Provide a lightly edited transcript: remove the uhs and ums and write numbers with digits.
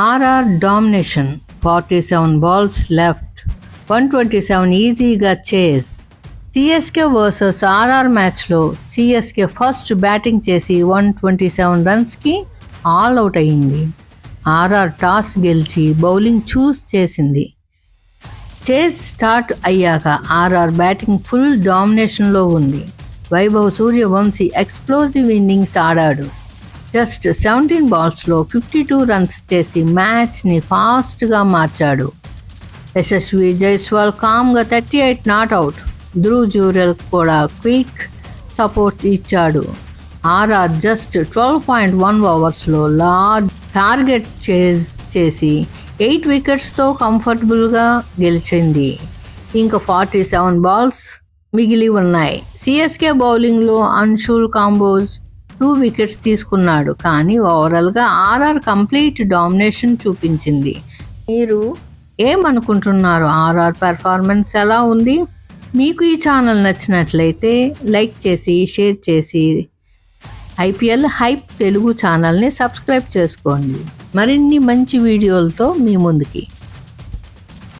RR domination, 47 balls left, 127 ఈజీగా చేస్. CSK versus RR మ్యాచ్లో సిఎస్కే ఫస్ట్ బ్యాటింగ్ చేసి 127 రన్స్కి ఆల్ అవుట్ అయింది. ఆర్ఆర్ టాస్ గెలిచి బౌలింగ్ చూస్ చేసింది. చేస్ స్టార్ట్ అయ్యాక ఆర్ఆర్ బ్యాటింగ్ ఫుల్ డామినేషన్లో ఉంది. వైభవ్ సూర్యవంశీ ఎక్స్ప్లోజివ్ ఇన్నింగ్స్ ఆడాడు. జస్ట్ 17 balsలో 52 రన్స్ చేసి మ్యాచ్ని ఫాస్ట్గా మార్చాడు. యశస్వి జైస్వాల్ కామ్గా 38 నాట్అవుట్. ధ్రువ్ జురెల్ కూడా క్విక్ సపోర్ట్ ఇచ్చాడు. ఆర్ఆర్ జస్ట్ 12.1 ఓవర్స్లో లార్జ్ టార్గెట్ చేసి 8 వికెట్స్తో కంఫర్టబుల్గా గెలిచింది. ఇంకా 47 balls మిగిలి ఉన్నాయి. సిఎస్కే బౌలింగ్లో అన్షుల్ కాంబోజ్ 2 వికెట్స్ తీసుకున్నాడు. కానీ ఓవరాల్గా ఆర్ఆర్ కంప్లీట్ డామినేషన్ చూపించింది. మీరు ఏమనుకుంటున్నారు? ఆర్ఆర్ పెర్ఫార్మెన్స్ ఎలా ఉంది? మీకు ఈ ఛానల్ నచ్చినట్లయితే లైక్ చేసి షేర్ చేసి ఐపీఎల్ హైప్ తెలుగు ఛానల్ని సబ్స్క్రైబ్ చేసుకోండి. మరిన్ని మంచి వీడియోలతో మీ ముందుకి